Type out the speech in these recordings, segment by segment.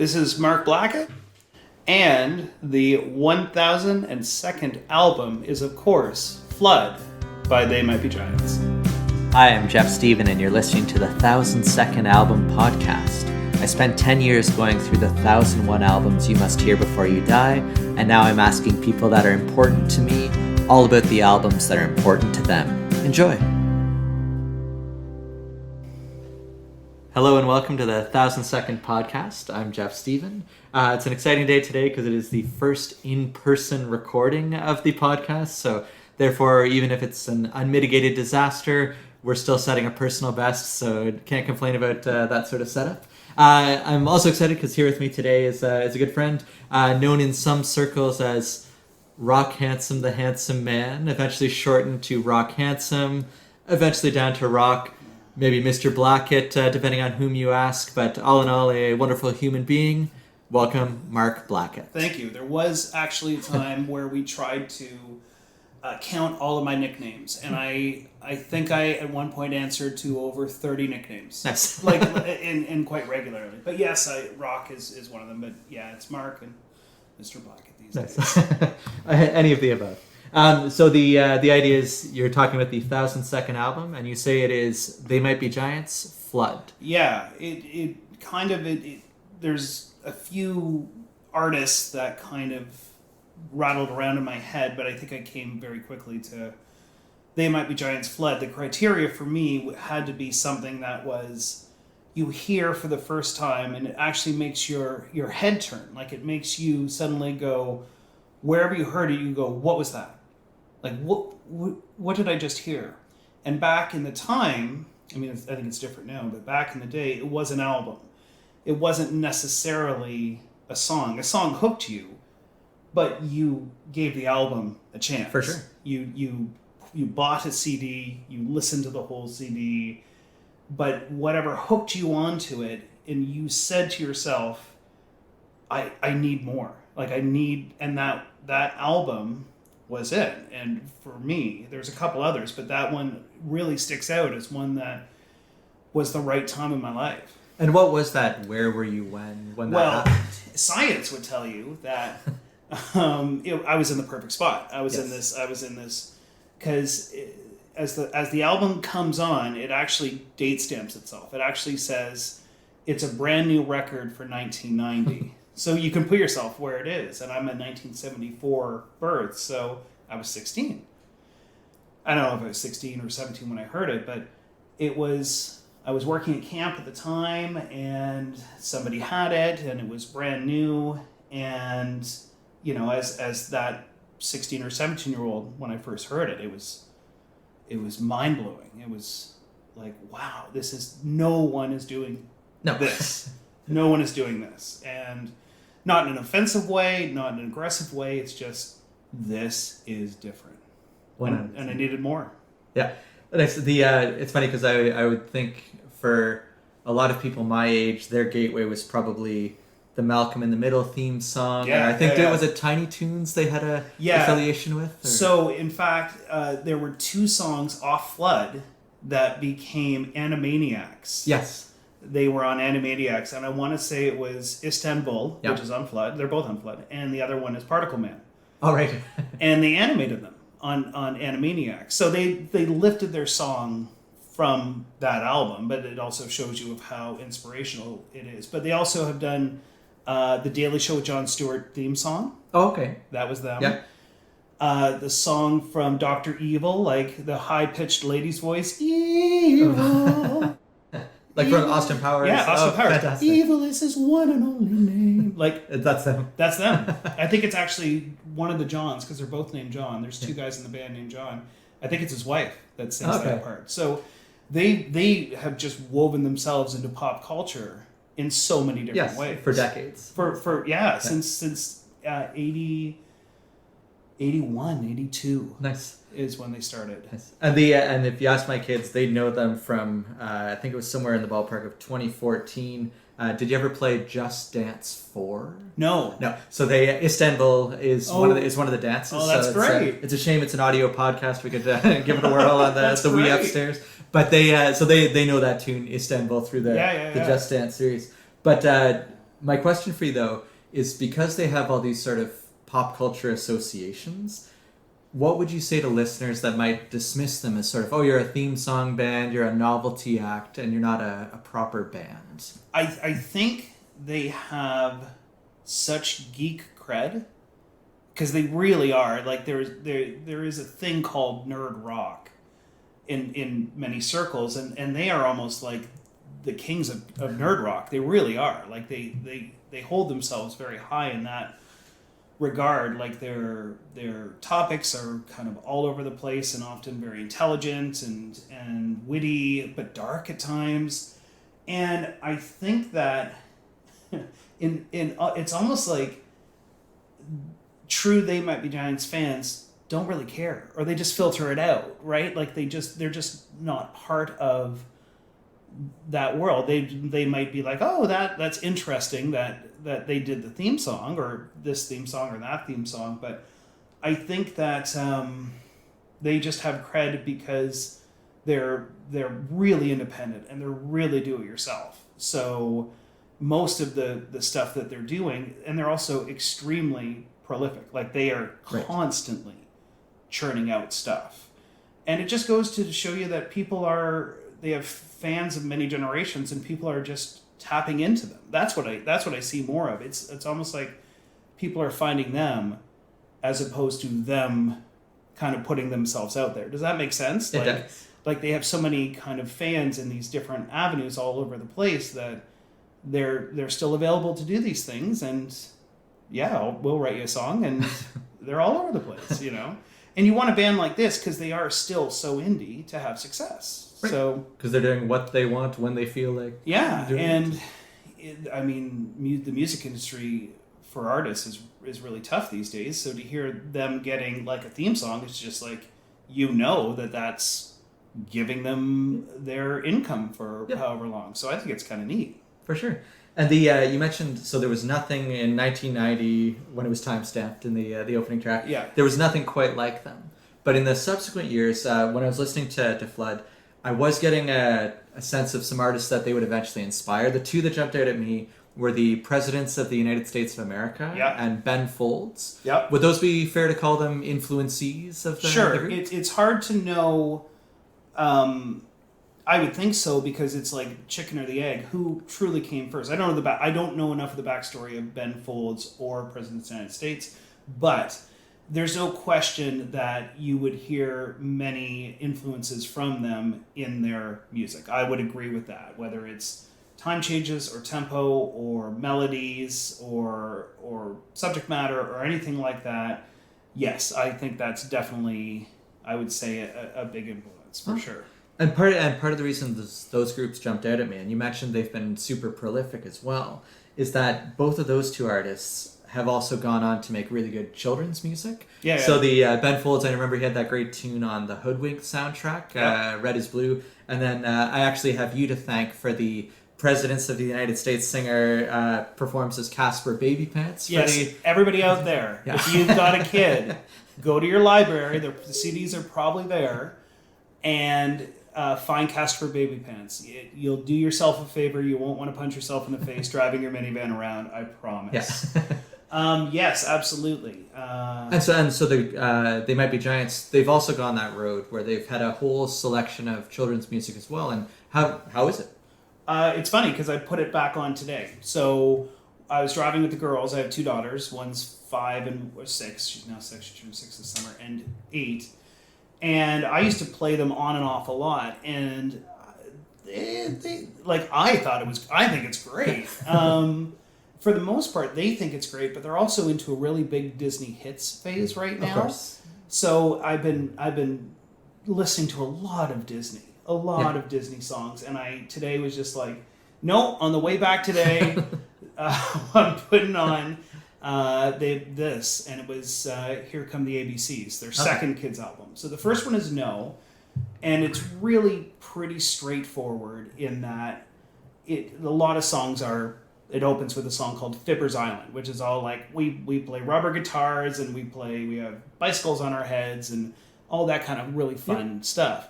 This is Mark Blackett, and the 1002nd album is, of course, Flood by They Might Be Giants. Hi, I'm Jeff Stephen, and you're listening to the 1002nd Album Podcast. I spent 10 years going through the 1001 albums you must hear before you die, and now I'm asking people that are important to me all about the albums that are important to them. Enjoy! Hello and welcome to the 1002nd Podcast. I'm Jeff Stephen. It's an exciting day today because it is the first in-person recording of the podcast, so therefore, even if it's an unmitigated disaster, we're still setting a personal best, so can't complain about that sort of setup. I'm also excited because here with me today is a good friend, known in some circles as Rock Handsome the Handsome Man, eventually shortened to Rock Handsome, eventually down to Rock, maybe Mr. Blackett, depending on whom you ask, but all in all, a wonderful human being. Welcome, Mark Blackett. Thank you. There was actually a time where we tried to count all of my nicknames, and I think I at one point answered to over 30 nicknames. Nice. Like, and quite regularly. But yes, Rock is one of them, but yeah, it's Mark and Mr. Blackett these days. Any of the above. So the idea is you're talking about the 1002nd album, and you say it is They Might Be Giants, Flood. Yeah, it there's a few artists that kind of rattled around in my head, but I think I came very quickly to They Might Be Giants, Flood. The criteria for me had to be something that was you hear for the first time, and it actually makes your head turn. Like, it makes you suddenly go, wherever you heard it, you go, what was that? Like, what did I just hear? And back in the time, I mean, I think it's different now, but back in the day, it was an album. It wasn't necessarily a song. A song hooked you, but you gave the album a chance. For sure. You bought a CD, you listened to the whole CD, but whatever hooked you onto it, and you said to yourself, I need more. Like, and that album was it. And for me, there's a couple others, but that one really sticks out as one that was the right time in my life. And what was that? Where were you when that happened? Science would tell you that I was in the perfect spot. I was in this because as the album comes on, it actually date stamps itself. It actually says it's a brand new record for 1990. So you can put yourself where it is. And I'm a 1974 birth, so I was 16. I don't know if I was 16 or 17 when I heard it, but I was working at camp at the time, and somebody had it, and it was brand new. And, you know, as that 16 or 17-year-old, when I first heard it, it was mind-blowing. It was like, wow, no one is doing this. No one is doing this. And not in an offensive way, not in an aggressive way. It's just, this is different. And I needed more. Yeah. It's funny because I would think for a lot of people my age, their gateway was probably the Malcolm in the Middle theme song. Yeah, and I think it was a Tiny Toons they had a affiliation with. Or? So, in fact, there were two songs off Flood that became Animaniacs. Yes. They were on Animaniacs, and I want to say it was Istanbul, yep. which is on Flood. They're both on Flood, and the other one is Particle Man. Oh, right. And they animated them on Animaniacs. So they lifted their song from that album, but it also shows you of how inspirational it is. But they also have done the Daily Show with Jon Stewart theme song. Oh, okay. That was them. Yeah. The song from Dr. Evil, like the high-pitched lady's voice, Evil. Like from Austin Powers? Yeah, Austin Powers. Fantastic. Evil is his one and only name. Like, that's them. That's them. I think it's actually one of the Johns, because they're both named John. There's two guys in the band named John. I think it's his wife that sings that part. So they have just woven themselves into pop culture in so many different ways. For decades. Since 80, 81, 82. Nice. Is when they started. Nice. And if you ask my kids, they know them from I think it was somewhere in the ballpark of 2014. Did you ever play Just Dance 4? No. So Istanbul is one of the dances. Oh, that's great. It's a shame it's an audio podcast. We could give it a whirl on the Wii upstairs. But they know that tune Istanbul through the Just Dance series. But My question for you, though, is because they have all these sort of pop culture associations, what would you say to listeners that might dismiss them as sort of, oh, you're a theme song band, you're a novelty act, and you're not a proper band? I think they have such geek cred, because they really are. Like there is a thing called nerd rock in many circles, and they are almost like the kings of nerd rock. They really are. Like they hold themselves very high in that regard. Like their topics are kind of all over the place and often very intelligent and witty, but dark at times. And I think that in it's almost like true They Might Be Giants fans don't really care, or they just filter it out, right? Like they're just not part of that world. They might be like, oh, that's interesting that they did the theme song or this theme song or that theme song, but I think that they just have cred because they're really independent and they're really do it yourself. So most of the stuff that they're doing, and they're also extremely prolific. Like they are constantly churning out stuff, and it just goes to show you that they have fans of many generations, and people are just tapping into them. That's what I see more of. It's almost like people are finding them as opposed to them kind of putting themselves out there. Does that make sense? It does. Like they have so many kind of fans in these different avenues all over the place that they're still available to do these things, and we'll write you a song, and they're all over the place, And you want a band like this because they are still so indie to have success. Right. So because they're doing what they want when they feel like. Yeah, and the music industry for artists is really tough these days. So to hear them getting like a theme song, it's just like that's giving them their income for however long. So I think it's kind of neat. For sure. And you mentioned, so there was nothing in 1990 when it was time-stamped in the opening track. Yeah. There was nothing quite like them. But in the subsequent years, when I was listening to Flood, I was getting a sense of some artists that they would eventually inspire. The two that jumped out at me were the Presidents of the United States of America and Ben Folds. Yep. Would those be fair to call them influencees of the Sure. the group? It's hard to know. I would think so, because it's like chicken or the egg. Who truly came first? I don't know enough of the backstory of Ben Folds or President of the United States, but there's no question that you would hear many influences from them in their music. I would agree with that, whether it's time changes or tempo or melodies or subject matter or anything like that. Yes, I think that's definitely, I would say, a big influence for sure. And part of the reason those groups jumped out at me, and you mentioned they've been super prolific as well, is that both of those two artists have also gone on to make really good children's music. Yeah. So the Ben Folds, I remember he had that great tune on the Hoodwinked soundtrack, Red is Blue, and then I actually have you to thank for the Presidents of the United States singer performs as Casper Baby Pants. Yes, everybody out there, if you've got a kid, go to your library. The CDs are probably there, and find Casper Baby Pants. You'll do yourself a favor. You won't want to punch yourself in the face driving your minivan around. I promise. Yeah. Yes, absolutely. And so They Might Be Giants. They've also gone that road where they've had a whole selection of children's music as well. And how is it? It's funny because I put it back on today. So I was driving with the girls. I have two daughters. One's 5 and 6. She's now 6. She turned 6 this summer, and 8. And I used to play them on and off a lot, and I think it's great. For the most part, they think it's great, but they're also into a really big Disney hits phase right now. Of course. So I've been listening to a lot of Disney songs, and today was just like, no, on the way back today, I'm putting on this, and it was Here Come the ABCs, their second kids album. So the first one is No, and it's really pretty straightforward in that a lot of songs it opens with a song called Fibber's Island, which is all like we play rubber guitars and we have bicycles on our heads and all that kind of really fun stuff.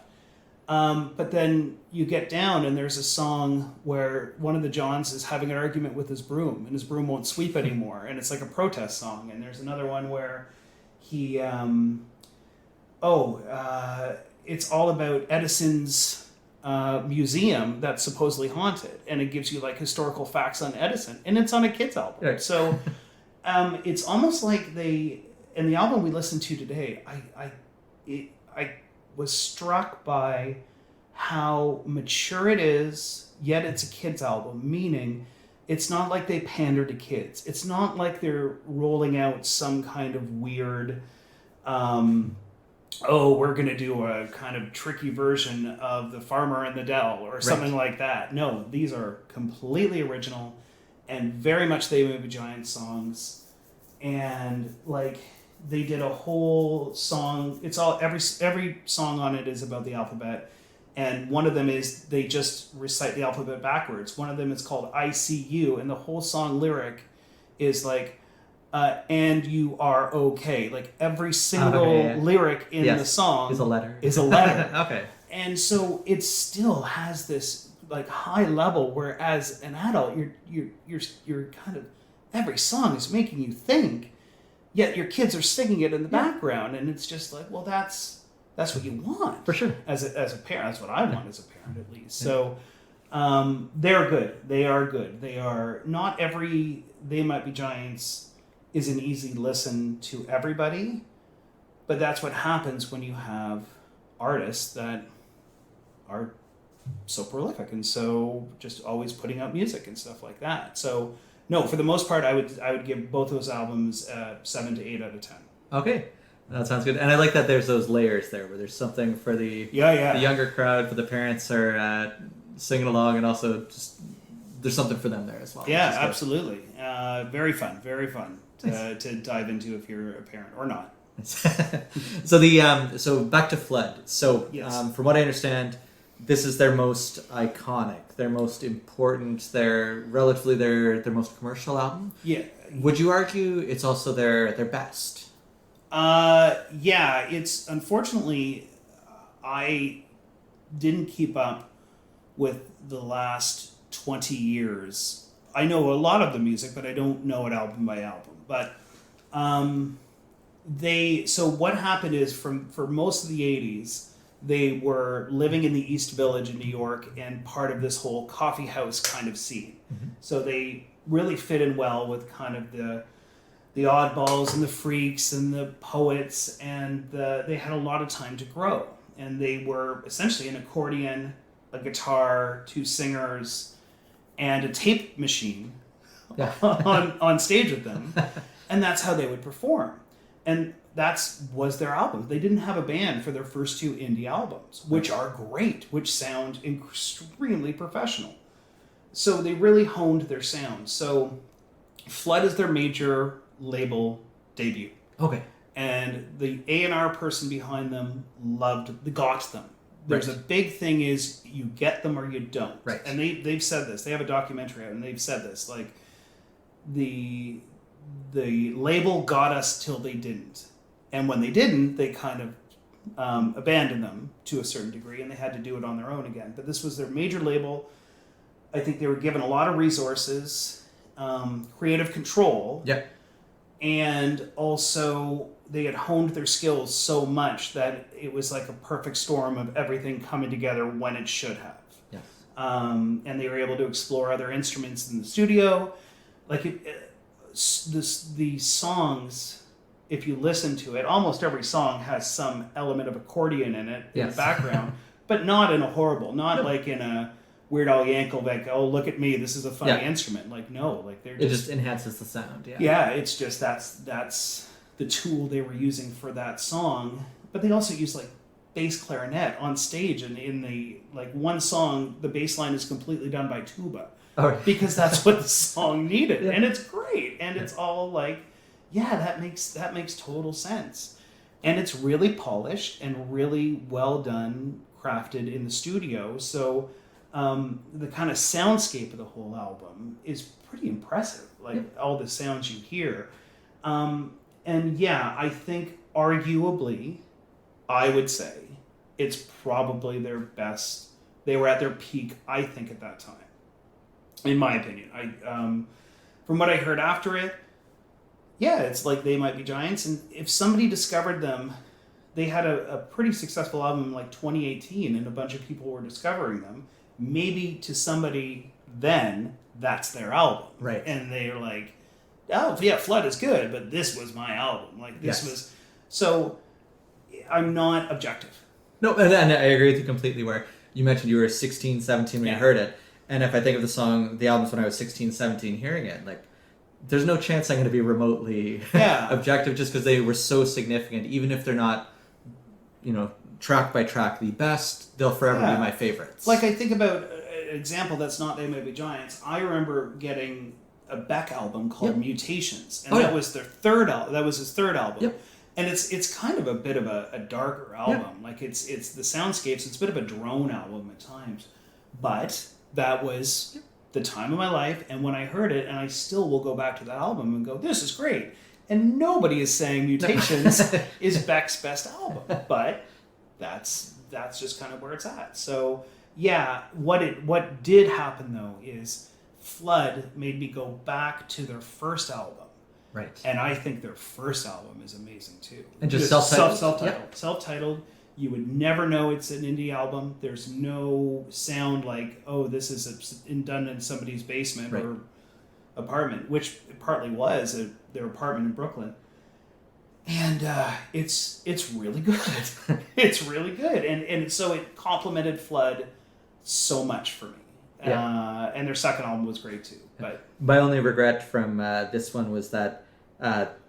But then you get down and there's a song where one of the Johns is having an argument with his broom and his broom won't sweep anymore. And it's like a protest song. And there's another one where he, it's all about Edison's museum that's supposedly haunted. And it gives you like historical facts on Edison. And it's on a kid's album. Yeah. So it's almost like in the album we listened to today, I was struck by how mature it is, yet it's a kid's album, meaning it's not like they pander to kids. It's not like they're rolling out some kind of weird, we're going to do a kind of tricky version of The Farmer in the Dell or something like that. No, these are completely original and very much They May Be Giant songs. And like, they did a whole song. It's all every song on it is about the alphabet, and one of them is they just recite the alphabet backwards. One of them is called "I See You," and the whole song lyric is like, "And you are okay." Like every single lyric in the song is a letter. Okay, and so it still has this like high level. Where as an adult, you're kind of every song is making you think. Yet your kids are singing it in the background, and it's just like, well, that's what you want for sure. As a parent, that's what I want as a parent, at least. So they're good. They are good. They are not every They Might Be Giants is an easy listen to everybody, but that's what happens when you have artists that are so prolific and so just always putting out music and stuff like that. So. No, for the most part, I would give both those albums 7 to 8 out of 10. Okay, that sounds good. And I like that there's those layers there, where there's something for the younger crowd, for the parents are singing along, and also just there's something for them there as well. Yeah, absolutely. Very fun to dive into if you're a parent or not. So back to Flood. So yes. From what I understand, this is their most iconic, their most important, their most commercial album. Yeah. Would you argue it's also their best? Yeah. It's unfortunately, I didn't keep up with the last 20 years. I know a lot of the music, but I don't know it album by album. But so what happened is for most of the 80s. They were living in the East Village in New York and part of this whole coffee house kind of scene. Mm-hmm. So they really fit in well with kind of the oddballs and the freaks and the poets, and they had a lot of time to grow. And they were essentially an accordion, a guitar, 2 singers, and a tape machine on stage with them. And that's how they would perform. And was their album. They didn't have a band for their first 2 indie albums, which are great, which sound extremely professional. So they really honed their sound. So Flood is their major label debut. Okay. And the A&R person behind them got them. There's a big thing is you get them or you don't. Right. And they've said this. They have a documentary out and they've said this. Like the label got us till they didn't. And when they didn't, they kind of abandoned them to a certain degree, and they had to do it on their own again. But this was their major label. I think they were given a lot of resources, creative control, and also they had honed their skills so much that it was like a perfect storm of everything coming together when it should have. Yes. And they were able to explore other instruments in the studio. Like the songs, if you listen to it, almost every song has some element of accordion in it in the background, but not in a horrible, like in a Weird Al Yankovic, oh, look at me, this is a funny instrument. Like, no, like it just enhances the sound. Yeah, it's just that's the tool they were using for that song. But they also use like bass clarinet on stage, and in the like one song, the bass line is completely done by tuba. Because that's what the song needed. And it's great. And it's all like, that makes total sense. And it's really polished and really well done, crafted in the studio. So the kind of soundscape of the whole album is pretty impressive. Like all the sounds you hear. And I think arguably, I would say it's probably their best. They were at their peak, I think, at that time, in my opinion. From what I heard after it, yeah, it's like They Might Be Giants, and if somebody discovered them, they had a pretty successful album in like 2018, and a bunch of people were discovering them. Maybe to somebody then, that's their album, right? And they're like, oh yeah, Flood is good, but this was my album. Like this was. So I'm not objective. No, and I agree with you completely. Where you mentioned you were 16, 17 when you heard it, and if I think of the albums when I was 16, 17 hearing it, like, there's no chance I'm going to be remotely objective just because they were so significant. Even if they're not, track by track the best, they'll forever be my favorites. Like, I think about an example that's not They Might Be Giants. I remember getting a Beck album called Mutations, and that was their third album. That was his third album. Yep. And it's kind of a bit of a darker album. Like it's the soundscapes. It's a bit of a drone album at times, but that was the time of my life. And when I heard it, and I still will go back to that album and go, "This is great." And nobody is saying Mutations is Beck's best album, but that's just kind of where it's at. So yeah, what did happen though is Flood made me go back to their first album. Right. And I think their first album is amazing too. And just self-titled. Self-titled. You would never know it's an indie album. There's no sound like, oh, this is done in somebody's basement or apartment, which it partly was their apartment in Brooklyn. And it's really good. It's really good. And so it complemented Flood so much for me. Yeah. And their second album was great too. But my only regret from this one was that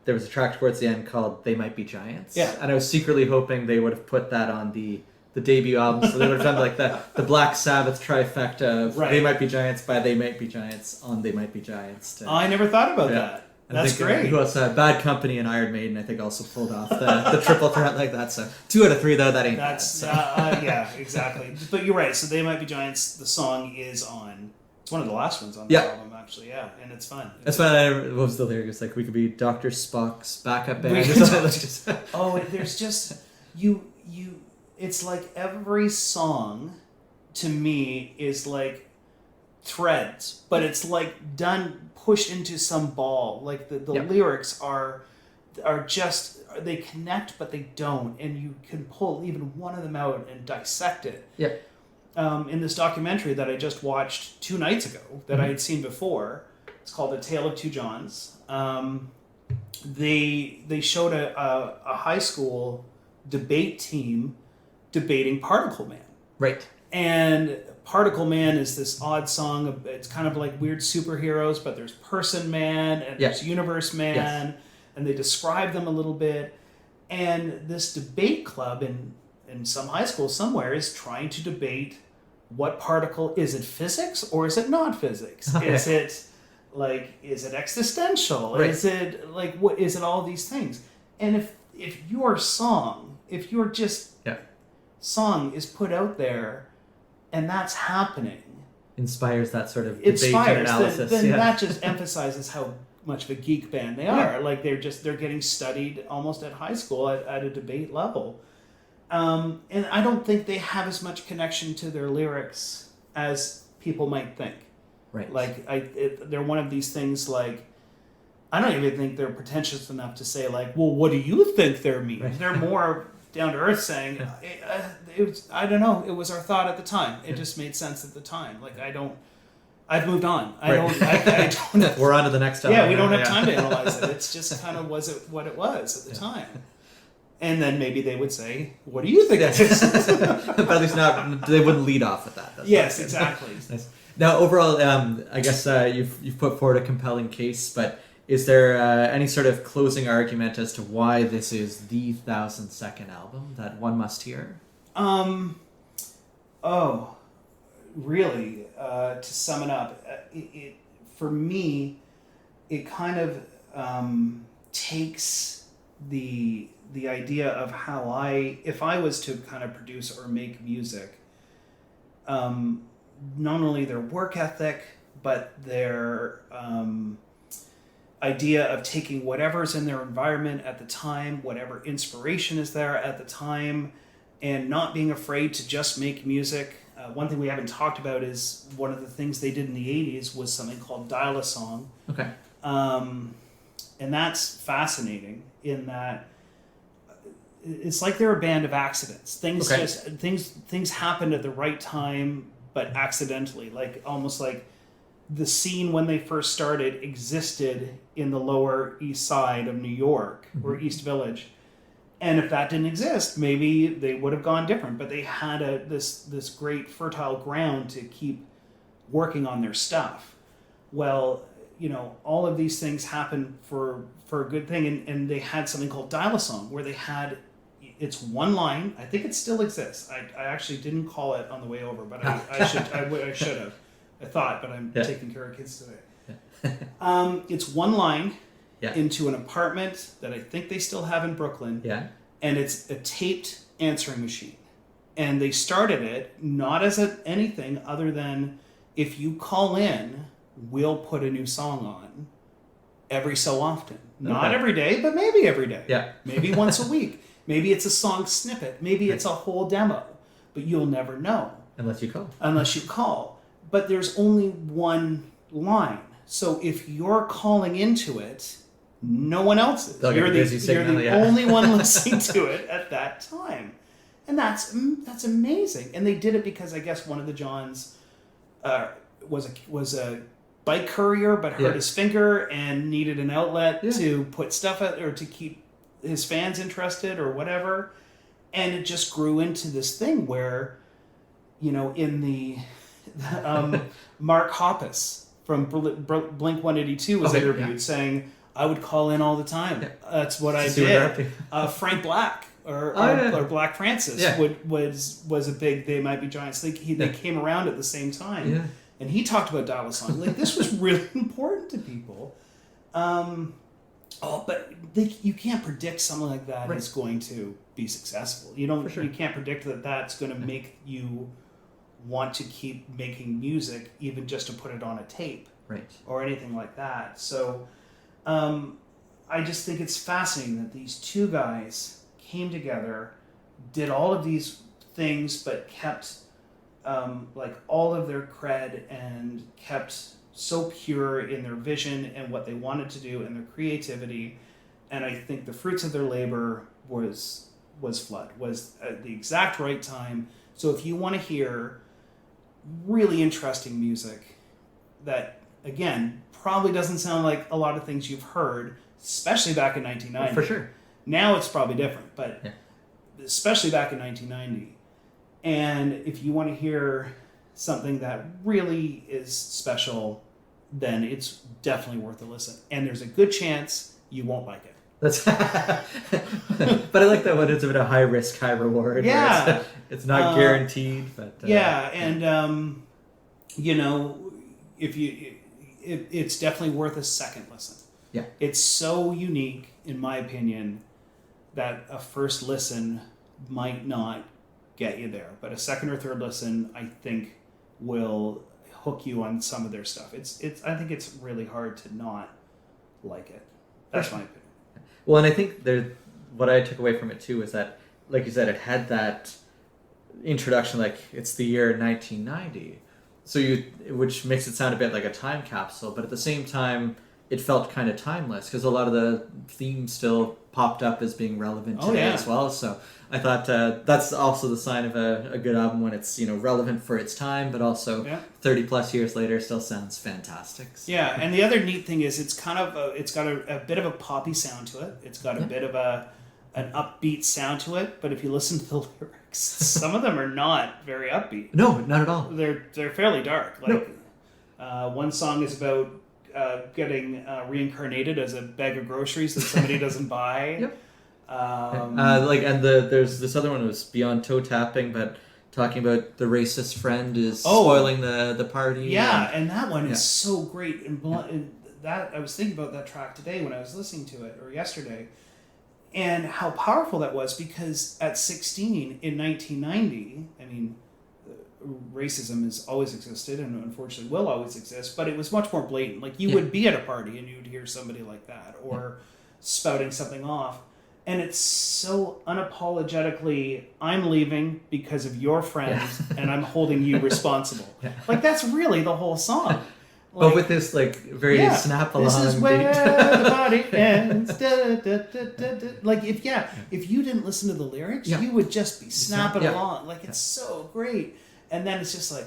there was a track towards the end called "They Might Be Giants." Yeah. And I was secretly hoping they would have put that on the debut album, so they would have done like the Black Sabbath trifecta of "They Might Be Giants" by "They Might Be Giants" on "They Might Be Giants." I never thought about that. And that's great. Who else? Bad Company and Iron Maiden, I think, also pulled off the triple threat like that. So 2 out of 3 though, that ain't bad. So. Yeah, exactly. But you're right. So "They Might Be Giants." The song is on. It's one of the last ones on the album, actually. Yeah, and it's fun. That's fun. What was the lyric? It's like, we could be Dr. Spock's backup band or something. There's just you. It's like every song, to me, is like threads, but it's like pushed into some ball. Like the lyrics are just, they connect, but they don't, and you can pull even one of them out and dissect it. Yeah. In this documentary that I just watched 2 nights ago that I had seen before, it's called A Tale of Two Johns. They showed a high school debate team debating Particle Man. Right. And Particle Man is this odd song. It's kind of like weird superheroes, but there's Person Man and there's Universe Man, and they describe them a little bit. And this debate club in some high school somewhere is trying to debate what particle is it, physics or is it not physics? Is it existential? Right. Is it like what is it all these things? And if your song is put out there and that's happening, inspires that sort of debate and analysis, then that just emphasizes how much of a geek band they are. Like they're getting studied almost at high school at a debate level. And I don't think they have as much connection to their lyrics as people might think. Right. Like they're one of these things. Like I don't even think they're pretentious enough to say like, "Well, what do you think they're mean?" Right. They're more down to earth, saying, "I don't know. It was our thought at the time. It just made sense at the time." Like I've moved on. I don't. We're on to the next time. Yeah, we don't have time to analyze it. It's just kind of was it what it was at the time. And then maybe they would say, "What do you think it is?" But at least not. They wouldn't lead off with that. Yes, exactly. Nice. Now, overall, I guess you've put forward a compelling case, but is there any sort of closing argument as to why this is the 1,000-second album that one must hear? Really? To sum it up, it for me, it kind of takes the idea of how if I was to kind of produce or make music, not only their work ethic, but their idea of taking whatever's in their environment at the time, whatever inspiration is there at the time, and not being afraid to just make music. One thing we haven't talked about is one of the things they did in the 80s was something called Dial-A-Song. Okay. And that's fascinating in that it's like they're a band of accidents. Things happened at the right time, but accidentally. Like almost like the scene when they first started existed in the Lower East Side of New York or East Village, and if that didn't exist, maybe they would have gone different. But they had this great fertile ground to keep working on their stuff. Well, all of these things happen for a good thing, and they had something called Dial-A-Song where they had. It's one line. I think it still exists. I actually didn't call it on the way over, but I should have. I thought, but I'm taking care of kids today. Yeah. It's one line into an apartment that I think they still have in Brooklyn. Yeah. And it's a taped answering machine. And they started it not as anything other than if you call in, we'll put a new song on every so often. Not every day, but maybe every day. Yeah. Maybe once a week. Maybe it's a song snippet. Maybe it's a whole demo. But you'll never know. Unless you call. But there's only one line. So if you're calling into it, no one else is. You're the only one listening to it at that time. And that's amazing. And they did it because I guess one of the Johns was a bike courier but hurt his finger and needed an outlet to put stuff out or to keep his fans interested or whatever. And it just grew into this thing where, in the Mark Hoppus from Blink-182 was interviewed saying, I would call in all the time. That's what I did. Frank Black or Black Francis was a big They Might Be Giants. They came around at the same time. Yeah. And he talked about Dial-A-Song. Like, this was really important to people. But you can't predict something like that is going to be successful. You can't predict that that's going to make you want to keep making music, even just to put it on a tape, or anything like that. So, I just think it's fascinating that these two guys came together, did all of these things, but kept all of their cred and kept so pure in their vision and what they wanted to do and their creativity. And I think the fruits of their labor was at the exact right time. So if you want to hear really interesting music that, again, probably doesn't sound like a lot of things you've heard, especially back in 1990. For sure. Now it's probably different, but especially back in 1990. And if you want to hear something that really is special, then it's definitely worth a listen. And there's a good chance you won't like it. But I like that one. It's a bit of high risk, high reward. Yeah. It's not guaranteed, but and it's definitely worth a second listen. Yeah. It's so unique, in my opinion, that a first listen might not get you there, but a second or third listen, I think, will hook you on some of their stuff. I think it's really hard to not like it. That's my opinion. Well, and I think what I took away from it too is that, like you said, it had that introduction, like it's the year 1990, which makes it sound a bit like a time capsule, but at the same time, it felt kind of timeless because a lot of the themes still popped up as being relevant today as well. So I thought that's also the sign of a good album when it's relevant for its time, but also 30 plus years later still sounds fantastic. So. Yeah, and the other neat thing is it's got a bit of a poppy sound to it. It's got a bit of an upbeat sound to it, but if you listen to the lyrics, some of them are not very upbeat. No, not at all. They're fairly dark. Like one song is about getting reincarnated as a bag of groceries that somebody doesn't buy. Yep. There's this other one that was beyond toe tapping, but talking about the racist friend is spoiling the party. Yeah, and that one is so great. And that I was thinking about that track today when I was listening to it, or yesterday, and how powerful that was, because at 16 in 1990, I mean, racism has always existed and unfortunately will always exist, but it was much more blatant. Like you would be at a party and you'd hear somebody like that or spouting something off. And it's so unapologetically, I'm leaving because of your friends, and I'm holding you responsible. Like, that's really the whole song. Like, but with this, like, very snap along. This is where the party ends. Da, da, da, da, da. Like, if you didn't listen to the lyrics, you would just be snapping along. Like, it's so great. And then it's just like,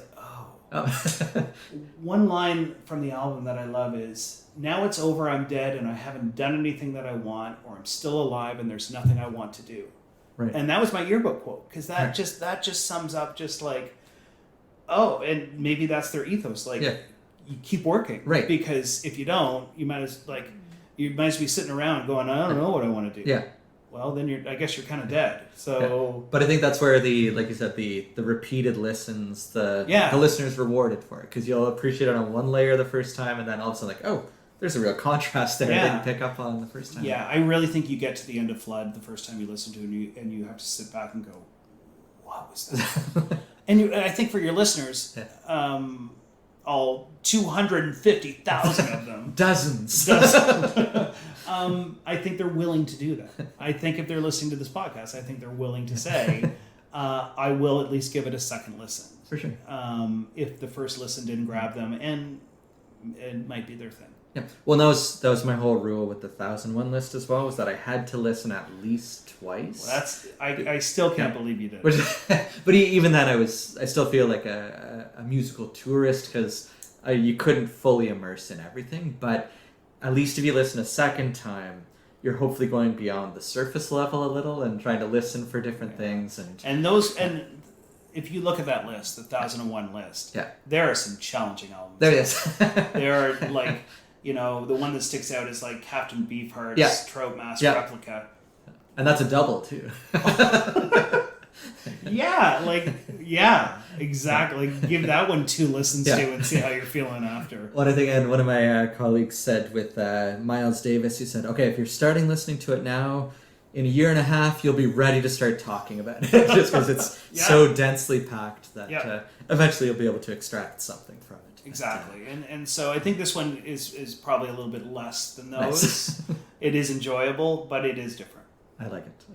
One line from the album that I love is, now it's over, I'm dead, and I haven't done anything that I want, or I'm still alive and there's nothing I want to do. Right. And that was my yearbook quote, because that just sums up just like, and maybe that's their ethos. Like, you keep working. Right. Because if you don't, you might as well be sitting around going, I don't know what I want to do. Yeah. Well, then I guess you're kind of dead. So, but I think that's where like you said, the repeated listens, the listener's rewarded for it, because you'll appreciate it on one layer the first time, and then all of a sudden, like, there's a real contrast there that you pick up on the first time. Yeah, I really think you get to the end of Flood the first time you listen to it, and you have to sit back and go, what was that? And I think for your listeners, all 250,000 of them, dozens. I think they're willing to do that. I think if they're listening to this podcast, I think they're willing to say, I will at least give it a second listen. For sure. If the first listen didn't grab them, and it might be their thing. Yeah. Well, that was my whole rule with the 1001 list as well, was that I had to listen at least twice. Well, I still can't believe you did. But even then, I still feel like a musical tourist, because you couldn't fully immerse in everything. But at least if you listen a second time, you're hopefully going beyond the surface level a little and trying to listen for different things. And if you look at that list, the 1001 list, there are some challenging albums. There it is. There are, like, the one that sticks out is like Captain Beefheart's Trout Mass Replica. And that's a double too. Exactly. Give that one 2 listens to and see how you're feeling after. One of my colleagues said with Miles Davis, he said, okay, if you're starting listening to it now, in a year and a half, you'll be ready to start talking about it, just because it's so densely packed that eventually you'll be able to extract something from it. Exactly. And so I think this one is probably a little bit less than those. It is enjoyable, but it is different. I like it.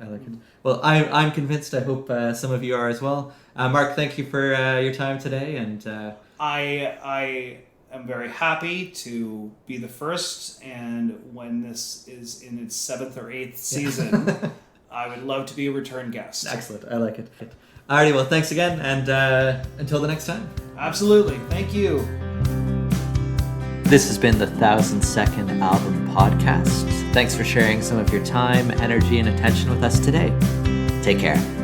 Well, I'm convinced. I hope some of you are as well. Mark, thank you for your time today. And I am very happy to be the first. And when this is in its 7th or 8th season, I would love to be a return guest. Excellent. I like it. Alrighty. Well, thanks again. And until the next time. Absolutely. Thank you. This has been the 1000-Second Album Podcast. Thanks for sharing some of your time, energy, and attention with us today. Take care.